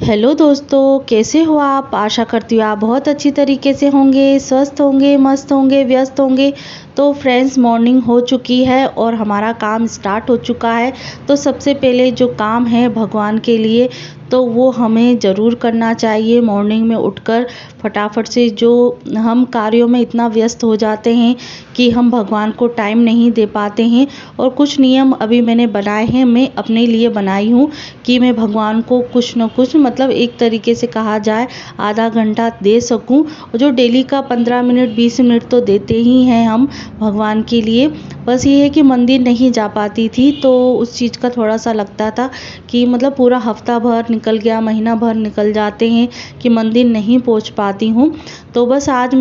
Hello दोस्तों, कैसे हो आप। आशा करती हूँ आप बहुत अच्छी तरीके से होंगे, स्वस्थ होंगे, मस्त होंगे, व्यस्त होंगे। तो फ्रेंड्स, मॉर्निंग हो चुकी है और हमारा काम स्टार्ट हो चुका है। तो सबसे पहले जो काम है भगवान के लिए, तो वो हमें ज़रूर करना चाहिए। मॉर्निंग में उठकर फटाफट से, जो हम कार्यों में इतना व्यस्त हो जाते हैं कि हम भगवान को टाइम नहीं दे पाते हैं। और कुछ नियम अभी मैंने बनाए हैं, मैं अपने लिए बनाई हूँ कि मैं भगवान को कुछ न कुछ, मतलब एक तरीके से कहा जाए आधा घंटा दे सकूं। जो डेली का 15 मिनट 20 मिनट तो देते ही हैं हम भगवान के लिए। बस ये है कि मंदिर नहीं जा पाती थी, तो उस चीज़ का थोड़ा सा लगता था कि मतलब पूरा हफ्ता भर निकल गया, महीना भर निकल जाते हैं कि मंदिर नहीं पहुंच पाती हूँ। तो बस आज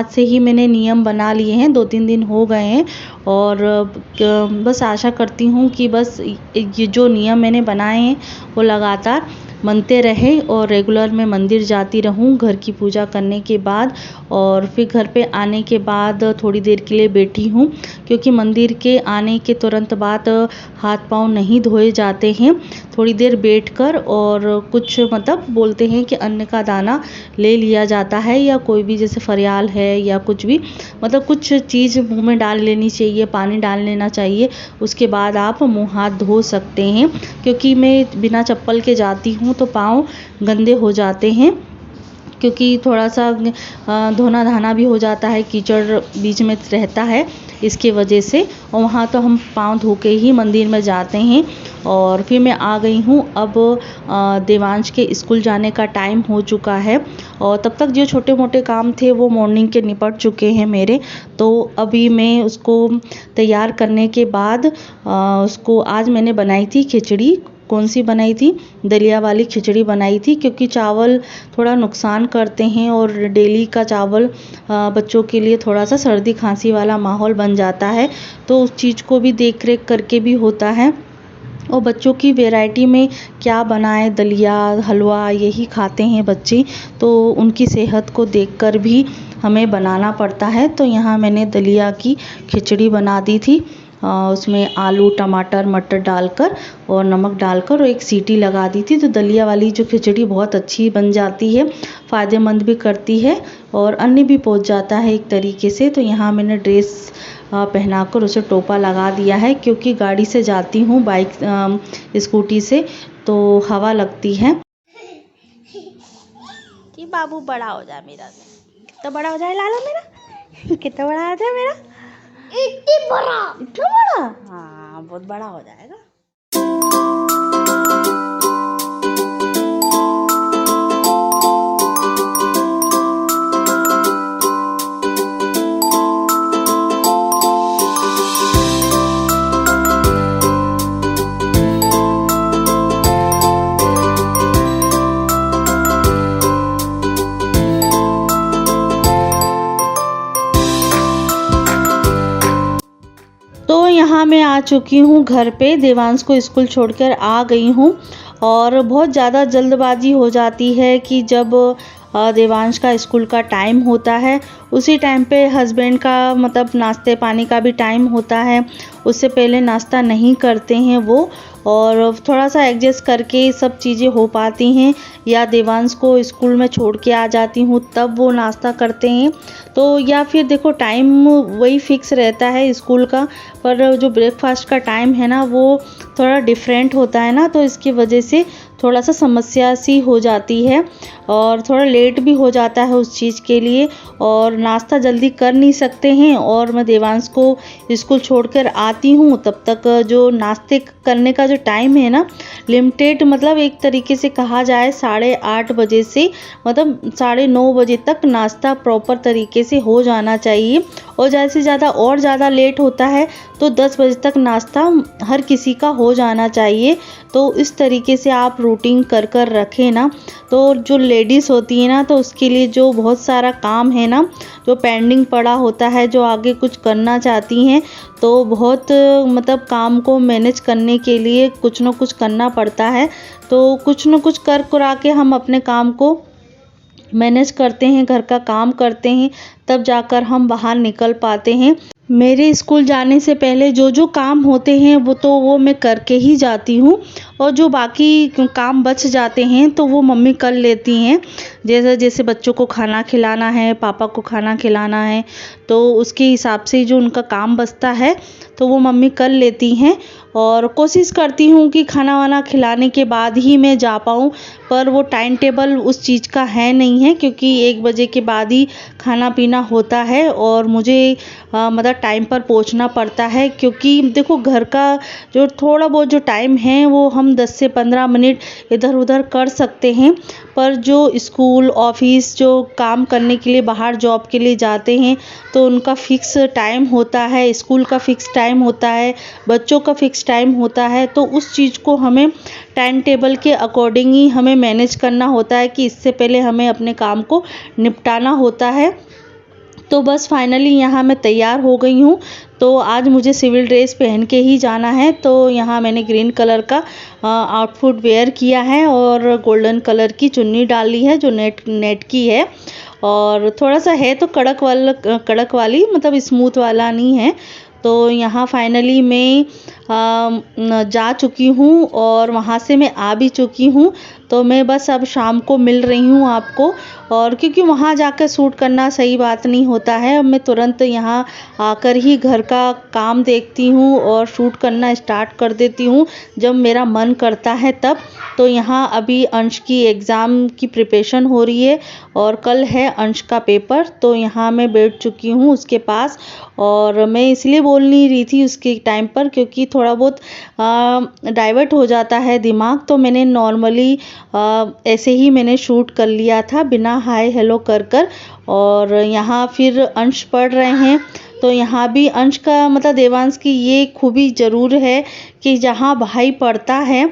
से ही मैंने नियम बना लिए हैं, 2-3 दिन हो गए हैं। और बस आशा करती हूँ कि बस ये जो नियम मैंने बनाए हैं वो लगातार बनते रहे और रेगुलर मैं मंदिर जाती रहूं घर की पूजा करने के बाद। और फिर घर पे आने के बाद थोड़ी देर के लिए बैठी हूँ, क्योंकि मंदिर के आने के तुरंत बाद हाथ पांव नहीं धोए जाते हैं। थोड़ी देर बैठकर और कुछ, मतलब बोलते हैं कि अन्न का दाना ले लिया जाता है, या कोई भी जैसे फरियाल है या कुछ भी, मतलब कुछ चीज़ मुंह में डाल लेनी चाहिए, पानी डाल लेना चाहिए। उसके बाद आप मुंह हाथ धो सकते हैं, क्योंकि मैं बिना चप्पल के जाती हूँ तो पाँव गंदे हो जाते हैं, क्योंकि थोड़ा सा धोना धाना भी हो जाता है, कीचड़ बीच में रहता है इसके वजह से। और वहाँ तो हम पाँव धो के ही मंदिर में जाते हैं। और फिर मैं आ गई हूँ, अब देवांश के स्कूल जाने का टाइम हो चुका है। और तब तक जो छोटे मोटे काम थे वो मॉर्निंग के निपट चुके हैं मेरे। तो अभी मैं उसको तैयार करने के बाद उसको, आज मैंने बनाई थी खिचड़ी। कौन सी बनाई थी? दलिया वाली खिचड़ी बनाई थी, क्योंकि चावल थोड़ा नुकसान करते हैं और डेली का चावल बच्चों के लिए थोड़ा सा सर्दी खांसी वाला माहौल बन जाता है। तो उस चीज़ को भी देख रेख करके भी होता है। और बच्चों की वैरायटी में क्या बनाएं, दलिया हलवा यही खाते हैं बच्चे, तो उनकी सेहत को देखकर भी हमें बनाना पड़ता है। तो यहाँ मैंने दलिया की खिचड़ी बना दी थी। उसमें आलू टमाटर मटर डालकर और नमक डालकर और एक सीटी लगा दी थी। तो दलिया वाली जो खिचड़ी बहुत अच्छी बन जाती है, फ़ायदेमंद भी करती है और अन्न भी पहुंच जाता है एक तरीके से। तो यहाँ मैंने ड्रेस पहनाकर उसे टोपा लगा दिया है, क्योंकि गाड़ी से जाती हूँ, बाइक स्कूटी से, तो हवा लगती है। कि बाबू बड़ा हो जाए मेरा, कितना बड़ा हो जाए लाला मेरा, कितना बड़ा हो जाए मेरा, इतना बड़ा। हाँ, बहुत बड़ा हो जाएगा। तो यहाँ मैं आ चुकी हूँ घर पे, देवांश को स्कूल छोड़कर आ गई हूँ। और बहुत ज़्यादा जल्दबाजी हो जाती है कि जब देवांश का स्कूल का टाइम होता है, उसी टाइम पे हस्बैंड का, मतलब नाश्ते पानी का भी टाइम होता है। उससे पहले नाश्ता नहीं करते हैं वो, और थोड़ा सा एडजस्ट करके सब चीज़ें हो पाती हैं। या देवांश को स्कूल में छोड़ के आ जाती हूँ तब वो नाश्ता करते हैं। तो या फिर देखो, टाइम वही फिक्स रहता है स्कूल का, पर जो ब्रेकफास्ट का टाइम है ना वो थोड़ा डिफरेंट होता है ना, तो इसकी वजह से थोड़ा सा समस्या सी हो जाती है और थोड़ा लेट भी हो जाता है उस चीज़ के लिए। और नाश्ता जल्दी कर नहीं सकते हैं, और मैं देवांश को स्कूल छोड़कर आती हूँ तब तक जो नाश्ते करने का जो टाइम है ना, लिमिटेड, मतलब एक तरीके से कहा जाए 8:30 बजे से, मतलब 9:30 बजे तक नाश्ता प्रॉपर तरीके से हो जाना चाहिए। और ज़्यादा से ज़्यादा, और ज़्यादा लेट होता है तो 10 बजे तक नाश्ता हर किसी का हो जाना चाहिए। तो इस तरीके से आप रूटीन कर रखें ना, तो जो लेडीज़ होती है ना, तो उसके लिए जो बहुत सारा काम है ना, जो पेंडिंग पड़ा होता है, जो आगे कुछ करना चाहती हैं, तो बहुत, मतलब काम को मैनेज करने के लिए कुछ न कुछ करना पड़ता है। तो कुछ न कुछ कर कुरा के हम अपने काम को मैनेज करते हैं, घर का काम करते हैं, तब जाकर हम बाहर निकल पाते हैं। मेरे स्कूल जाने से पहले जो जो काम होते हैं वो मैं करके ही जाती हूँ। और जो बाकी काम बच जाते हैं तो वो मम्मी कर लेती हैं। जैसे जैसे बच्चों को खाना खिलाना है, पापा को खाना खिलाना है, तो उसके हिसाब से जो उनका काम बचता है तो वो मम्मी कर लेती हैं। और कोशिश करती हूँ कि खाना वाना खिलाने के बाद ही मैं जा पाऊँ, पर वो टाइम टेबल उस चीज़ का है नहीं है, क्योंकि 1 बजे के बाद ही खाना पीना होता है और मुझे मतलब टाइम पर पहुंचना पड़ता है। क्योंकि देखो घर का जो थोड़ा बहुत जो टाइम है वो हम 10 से 15 मिनट इधर उधर कर सकते हैं, पर जो स्कूल ऑफिस जो काम करने के लिए बाहर जॉब के लिए जाते हैं तो उनका फिक्स टाइम होता है, स्कूल का फिक्स टाइम होता है, बच्चों का फिक्स टाइम होता है। तो उस चीज़ को हमें टाइम टेबल के अकॉर्डिंग ही हमें मैनेज करना होता है कि इससे पहले हमें अपने काम को निपटाना होता है। तो बस फाइनली यहाँ मैं तैयार हो गई हूँ। तो आज मुझे सिविल ड्रेस पहन के ही जाना है। तो यहाँ मैंने ग्रीन कलर का आउटफिट वेयर किया है और गोल्डन कलर की चुन्नी डाली है जो नेट की है, और थोड़ा सा है तो कड़क वाली, मतलब स्मूथ वाला नहीं है। तो यहाँ फाइनली मैं जा चुकी हूँ और वहाँ से मैं आ भी चुकी हूँ। तो मैं बस अब शाम को मिल रही हूँ आपको, और क्योंकि वहाँ जाकर शूट करना सही बात नहीं होता है, अब मैं तुरंत यहाँ आकर ही घर का काम देखती हूँ और शूट करना स्टार्ट कर देती हूँ जब मेरा मन करता है तब। तो यहाँ अभी अंश की एग्ज़ाम की प्रिपरेशन हो रही है और कल है अंश का पेपर। तो यहाँ मैं बैठ चुकी हूँ उसके पास, और मैं इसलिए बोल नहीं रही थी उसके टाइम पर क्योंकि थोड़ा बहुत डाइवर्ट हो जाता है दिमाग। तो मैंने नॉर्मली ऐसे ही मैंने शूट कर लिया था बिना हाय हेलो कर। और यहाँ फिर अंश पढ़ रहे हैं। तो यहाँ भी अंश का मतलब देवांश की ये खूबी ज़रूर है कि जहाँ भाई पढ़ता है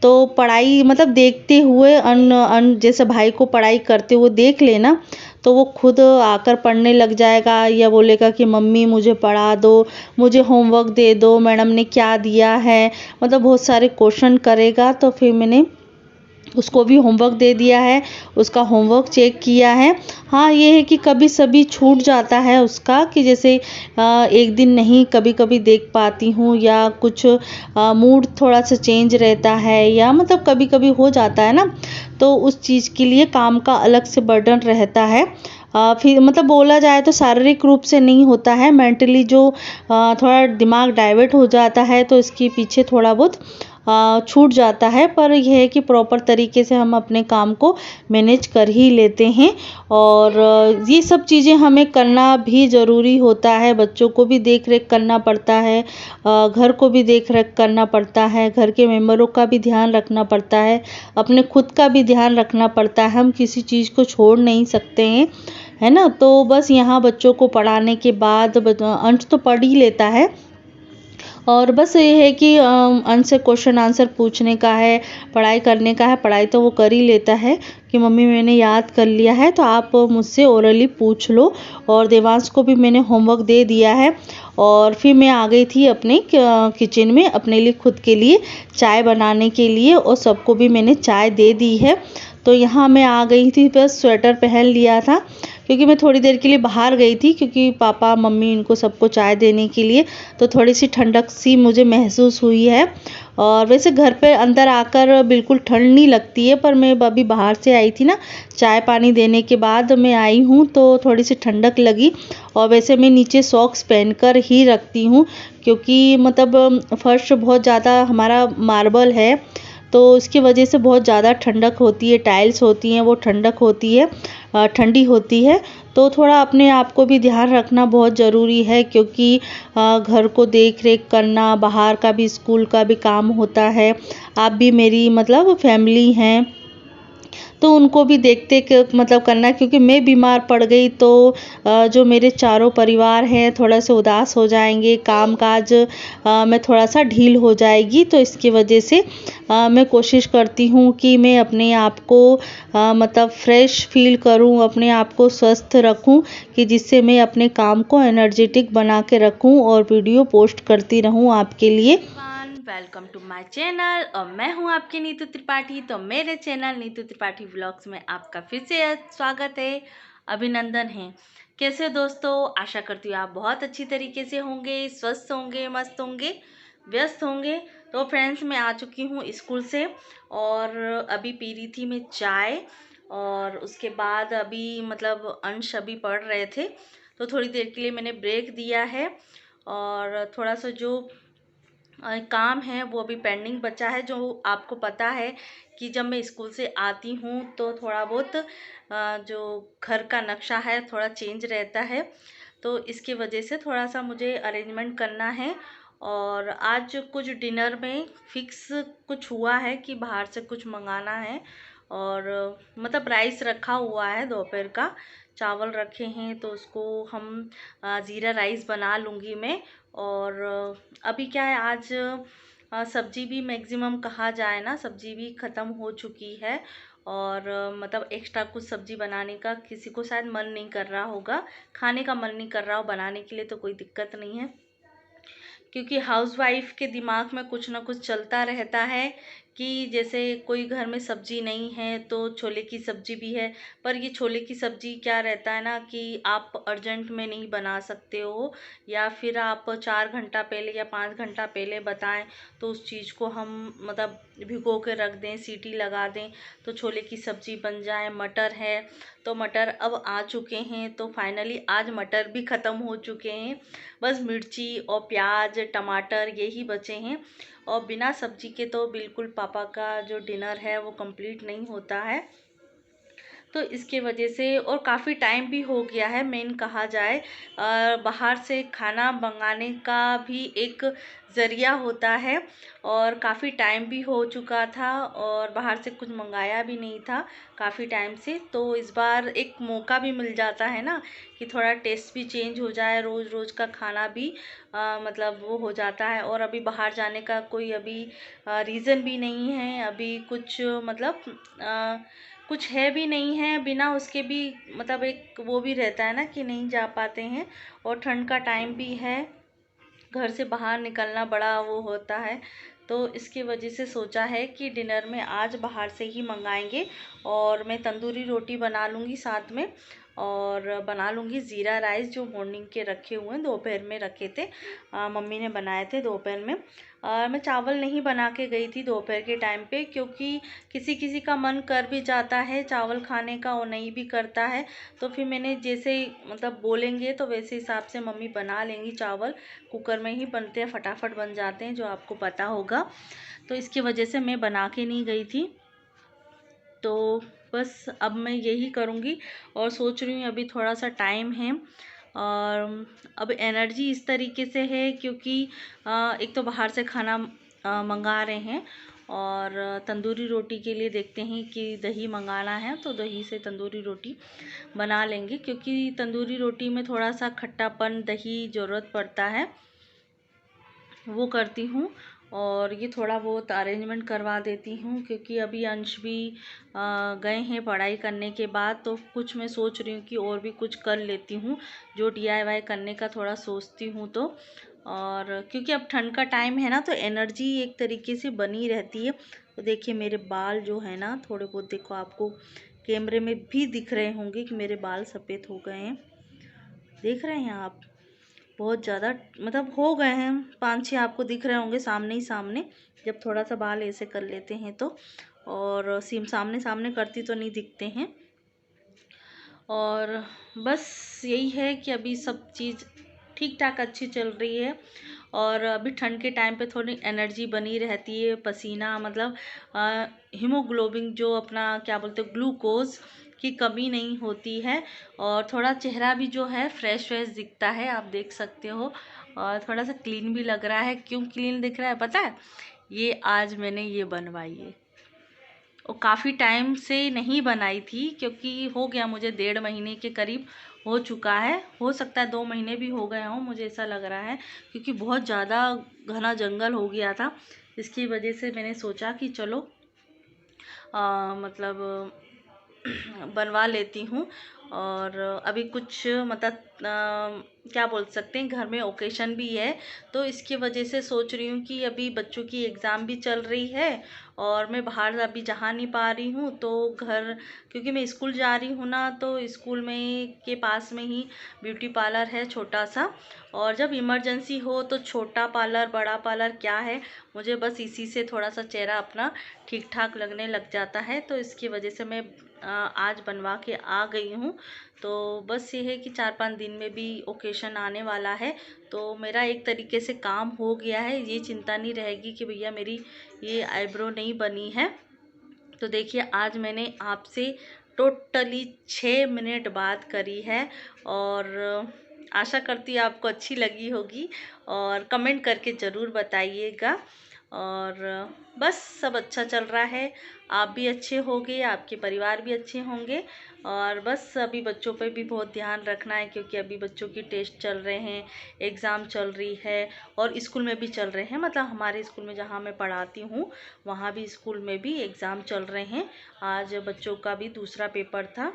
तो पढ़ाई मतलब देखते हुए जैसे भाई को पढ़ाई करते हुए देख लेना तो वो खुद आकर पढ़ने लग जाएगा, या बोलेगा कि मम्मी मुझे पढ़ा दो, मुझे होमवर्क दे दो, मैडम ने क्या दिया है, मतलब बहुत सारे क्वेश्चन करेगा। तो फिर मैंने उसको भी होमवर्क दे दिया है, उसका होमवर्क चेक किया है। हाँ, ये है कि कभी सभी छूट जाता है उसका, कि जैसे एक दिन नहीं कभी कभी देख पाती हूँ, या कुछ मूड थोड़ा सा चेंज रहता है, या मतलब कभी कभी हो जाता है ना, तो उस चीज़ के लिए काम का अलग से बर्डन रहता है। फिर मतलब बोला जाए तो शारीरिक रूप से नहीं होता है, मेंटली जो थोड़ा दिमाग डाइवर्ट हो जाता है तो इसके पीछे थोड़ा बहुत छूट जाता है। पर यह है कि प्रॉपर तरीके से हम अपने काम को मैनेज कर ही लेते हैं, और ये सब चीज़ें हमें करना भी ज़रूरी होता है। बच्चों को भी देख रेख करना पड़ता है, घर को भी देख रेख करना पड़ता है, घर के मेंबरों का भी ध्यान रखना पड़ता है, अपने खुद का भी ध्यान रखना पड़ता है। हम किसी चीज़ को छोड़ नहीं सकते हैं, है ना। तो बस यहाँ बच्चों को पढ़ाने के बाद अंश तो पढ़ ही लेता है, और बस ये है कि अंश से क्वेश्चन आंसर पूछने का है, पढ़ाई करने का है। पढ़ाई तो वो कर ही लेता है कि मम्मी मैंने याद कर लिया है तो आप मुझसे ओरली पूछ लो। और देवांश को भी मैंने होमवर्क दे दिया है। और फिर मैं आ गई थी अपने किचन में अपने लिए, खुद के लिए चाय बनाने के लिए, और सबको भी मैंने चाय दे दी है। तो यहाँ मैं आ गई थी, बस स्वेटर पहन लिया था क्योंकि मैं थोड़ी देर के लिए बाहर गई थी, क्योंकि पापा मम्मी इनको सबको चाय देने के लिए। तो थोड़ी सी ठंडक सी मुझे महसूस हुई है। और वैसे घर पे अंदर आकर बिल्कुल ठंड नहीं लगती है, पर मैं अभी बाहर से आई थी ना, चाय पानी देने के बाद मैं आई हूँ तो थोड़ी सी ठंडक लगी। और वैसे मैं नीचे सॉक्स पहनकर ही रखती हूँ, क्योंकि मतलब फर्श बहुत ज़्यादा हमारा मार्बल है, तो इसकी वजह से बहुत ज़्यादा ठंडक होती है, टाइल्स होती हैं वो ठंडक होती है, ठंडी होती है। तो थोड़ा अपने आप को भी ध्यान रखना बहुत ज़रूरी है, क्योंकि घर को देख रेख करना, बाहर का भी स्कूल का भी काम होता है। आप भी मेरी मतलब फैमिली हैं, तो उनको भी देखते मतलब करना, क्योंकि मैं बीमार पड़ गई तो जो मेरे चारों परिवार हैं थोड़ा से उदास हो जाएंगे, काम काज में थोड़ा सा ढील हो जाएगी। तो इसकी वजह से मैं कोशिश करती हूँ कि मैं अपने आप को मतलब फ्रेश फील करूँ, अपने आप को स्वस्थ रखूँ, कि जिससे मैं अपने काम को एनर्जेटिक बना के रखूँ और वीडियो पोस्ट करती रहूँ आपके लिए। वेलकम टू माय चैनल, और मैं हूं आपकी नीतू त्रिपाठी। तो मेरे चैनल नीतू त्रिपाठी व्लॉग्स में आपका फिर से स्वागत है, अभिनंदन है। कैसे हो दोस्तों? आशा करती हूँ आप बहुत अच्छी तरीके से होंगे, स्वस्थ होंगे, मस्त होंगे, व्यस्त होंगे। तो फ्रेंड्स मैं आ चुकी हूँ स्कूल से और अभी पी रही थी मैं चाय। और उसके बाद अभी मतलब अंश अभी पढ़ रहे थे तो थोड़ी देर के लिए मैंने ब्रेक दिया है। और थोड़ा सा जो काम है वो अभी पेंडिंग बचा है। जो आपको पता है कि जब मैं स्कूल से आती हूँ तो थोड़ा बहुत जो घर का नक्शा है थोड़ा चेंज रहता है, तो इसकी वजह से थोड़ा सा मुझे अरेंजमेंट करना है। और आज कुछ डिनर में फिक्स कुछ हुआ है कि बाहर से कुछ मंगाना है। और मतलब राइस रखा हुआ है, दोपहर का चावल रखे हैं तो उसको हम ज़ीरा राइस बना लूँगी मैं। और अभी क्या है आज सब्जी भी मैक्सिमम कहा जाए ना, सब्जी भी ख़त्म हो चुकी है। और मतलब एक्स्ट्रा कुछ सब्जी बनाने का किसी को शायद मन नहीं कर रहा होगा, खाने का मन नहीं कर रहा हो बनाने के लिए, तो कोई दिक्कत नहीं है क्योंकि हाउसवाइफ के दिमाग में कुछ ना कुछ चलता रहता है कि जैसे कोई घर में सब्जी नहीं है तो छोले की सब्जी भी है। पर ये छोले की सब्जी क्या रहता है ना कि आप अर्जेंट में नहीं बना सकते हो, या फिर आप 4 घंटा पहले या 5 घंटा पहले बताएं तो उस चीज़ को हम मतलब भिगो के रख दें, सीटी लगा दें तो छोले की सब्जी बन जाए। मटर है तो मटर अब आ चुके हैं, तो फाइनली आज मटर भी ख़त्म हो चुके हैं। बस मिर्ची और प्याज टमाटर यही बचे हैं। और बिना सब्जी के तो बिल्कुल पापा का जो डिनर है वो कंप्लीट नहीं होता है। तो इसके वजह से और काफ़ी टाइम भी हो गया है, मेन कहा जाए बाहर से खाना मंगाने का भी एक ज़रिया होता है। और काफ़ी टाइम भी हो चुका था और बाहर से कुछ मंगाया भी नहीं था काफ़ी टाइम से। तो इस बार एक मौका भी मिल जाता है ना कि थोड़ा टेस्ट भी चेंज हो जाए, रोज़ रोज़ का खाना भी मतलब वो हो जाता है। और अभी बाहर जाने का कोई अभी रीज़न भी नहीं है, अभी कुछ मतलब कुछ है भी नहीं है, बिना उसके भी मतलब एक वो भी रहता है ना कि नहीं जा पाते हैं। और ठंड का टाइम भी है, घर से बाहर निकलना बड़ा वो होता है। तो इसकी वजह से सोचा है कि डिनर में आज बाहर से ही मंगाएंगे। और मैं तंदूरी रोटी बना लूँगी साथ में, और बना लूँगी ज़ीरा राइस जो मॉर्निंग के रखे हुए हैं, दोपहर में रखे थे, मम्मी ने बनाए थे दोपहर में। मैं चावल नहीं बना के गई थी दोपहर के टाइम पे क्योंकि किसी किसी का मन कर भी जाता है चावल खाने का और नहीं भी करता है। तो फिर मैंने जैसे मतलब बोलेंगे तो वैसे हिसाब से मम्मी बना लेंगी। चावल कुकर में ही बनते हैं, फटाफट बन जाते हैं, जो आपको पता होगा। तो इसकी वजह से मैं बना के नहीं गई थी। तो बस अब मैं यही करूँगी और सोच रही हूँ अभी थोड़ा सा टाइम है। और अब एनर्जी इस तरीके से है क्योंकि एक तो बाहर से खाना मंगा रहे हैं। और तंदूरी रोटी के लिए देखते हैं कि दही मंगाना है तो दही से तंदूरी रोटी बना लेंगे क्योंकि तंदूरी रोटी में थोड़ा सा खट्टापन दही ज़रूरत पड़ता है, वो करती हूँ। और ये थोड़ा बहुत अरेंजमेंट करवा देती हूँ क्योंकि अभी अंश भी गए हैं पढ़ाई करने के बाद, तो कुछ मैं सोच रही हूँ कि और भी कुछ कर लेती हूँ जो DIY करने का थोड़ा सोचती हूँ। तो और क्योंकि अब ठंड का टाइम है ना तो एनर्जी एक तरीके से बनी रहती है। तो देखिए मेरे बाल जो है ना थोड़े बहुत, देखो आपको कैमरे में भी दिख रहे होंगे कि मेरे बाल सफ़ेद हो गए हैं, देख रहे हैं आप, बहुत ज़्यादा मतलब हो गए हैं, 5-6 आपको दिख रहे होंगे सामने ही सामने, जब थोड़ा सा बाल ऐसे कर लेते हैं तो। और सिम सामने सामने करती तो नहीं दिखते हैं। और बस यही है कि अभी सब चीज़ ठीक ठाक अच्छी चल रही है। और अभी ठंड के टाइम पे थोड़ी एनर्जी बनी रहती है, पसीना मतलब हीमोग्लोबिन जो अपना क्या बोलते हैं ग्लूकोज की कमी नहीं होती है। और थोड़ा चेहरा भी जो है फ्रेश फ्रेश दिखता है, आप देख सकते हो। और थोड़ा सा क्लीन भी लग रहा है। क्यों क्लीन दिख रहा है पता है? ये आज मैंने ये बनवाई है और काफ़ी टाइम से नहीं बनाई थी क्योंकि हो गया मुझे 1.5 महीने के करीब हो चुका है, हो सकता है 2 महीने भी हो गए हों, मुझे ऐसा लग रहा है क्योंकि बहुत ज़्यादा घना जंगल हो गया था। इसकी वजह से मैंने सोचा कि चलो मतलब बनवा लेती हूँ। और अभी कुछ मतलब क्या बोल सकते हैं, घर में ओकेशन भी है, तो इसकी वजह से सोच रही हूँ कि अभी बच्चों की एग्ज़ाम भी चल रही है और मैं बाहर अभी जा नहीं पा रही हूँ, तो घर, क्योंकि मैं स्कूल जा रही हूँ ना, तो स्कूल में के पास में ही ब्यूटी पार्लर है छोटा सा। और जब इमरजेंसी हो तो छोटा पार्लर बड़ा पार्लर क्या है, मुझे बस इसी से थोड़ा सा चेहरा अपना ठीक ठाक लगने लग जाता है, तो इसकी वजह से मैं आज बनवा के आ गई हूँ। तो बस ये है कि 4-5 दिन में भी ओकेशन आने वाला है, तो मेरा एक तरीके से काम हो गया है, ये चिंता नहीं रहेगी कि भैया मेरी ये आईब्रो नहीं बनी है। तो देखिए आज मैंने आपसे टोटली 6 मिनट बात करी है और आशा करती हूँ आपको अच्छी लगी होगी और कमेंट करके ज़रूर बताइएगा। और बस सब अच्छा चल रहा है, आप भी अच्छे होंगे, आपके परिवार भी अच्छे होंगे। और बस अभी बच्चों पे भी बहुत ध्यान रखना है, क्योंकि अभी बच्चों की टेस्ट चल रहे हैं, एग्ज़ाम चल रही है और स्कूल में भी चल रहे हैं। मतलब हमारे स्कूल में जहाँ मैं पढ़ाती हूँ वहाँ भी स्कूल में भी एग्ज़ाम चल रहे हैं। आज बच्चों का भी दूसरा पेपर था,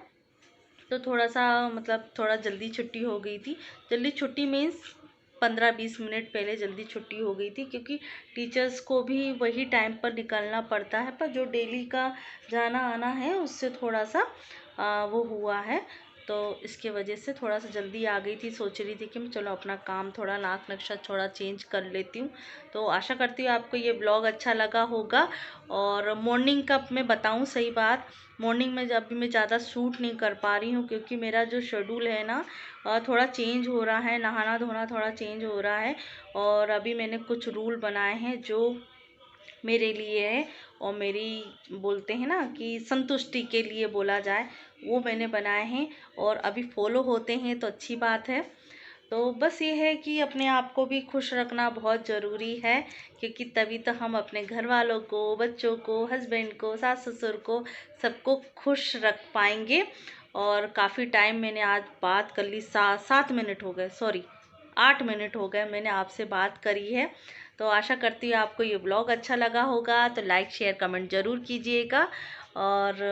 तो थोड़ा सा मतलब थोड़ा जल्दी छुट्टी हो गई थी। जल्दी छुट्टी मीन्स 15-20 मिनट पहले जल्दी छुट्टी हो गई थी, क्योंकि टीचर्स को भी वही टाइम पर निकलना पड़ता है, पर जो डेली का जाना आना है उससे थोड़ा सा वो हुआ है, तो इसके वजह से थोड़ा सा जल्दी आ गई थी। सोच रही थी कि मैं चलो अपना काम थोड़ा नाक नक्शा थोड़ा चेंज कर लेती हूँ। तो आशा करती हूँ आपको ये ब्लॉग अच्छा लगा होगा। और मॉर्निंग का मैं बताऊँ सही बात, मॉर्निंग में जब भी मैं ज़्यादा शूट नहीं कर पा रही हूँ, क्योंकि मेरा जो शेड्यूल है ना थोड़ा चेंज हो रहा है, नहाना धोना थोड़ा चेंज हो रहा है। और अभी मैंने कुछ रूल बनाए हैं जो मेरे लिए है और मेरी बोलते हैं ना कि संतुष्टि के लिए बोला जाए, वो मैंने बनाए हैं और अभी फॉलो होते हैं तो अच्छी बात है। तो बस ये है कि अपने आप को भी खुश रखना बहुत ज़रूरी है, क्योंकि तभी तो हम अपने घर वालों को, बच्चों को, हस्बैंड को, सास ससुर को, सबको खुश रख पाएंगे। और काफ़ी टाइम मैंने आज बात कर ली, 7 मिनट हो गए, सॉरी 8 मिनट हो गए मैंने आपसे बात करी है। तो आशा करती हूँ आपको ये ब्लॉग अच्छा लगा होगा, तो लाइक शेयर कमेंट ज़रूर कीजिएगा और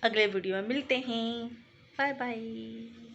अगले वीडियो में मिलते हैं। Bye bye.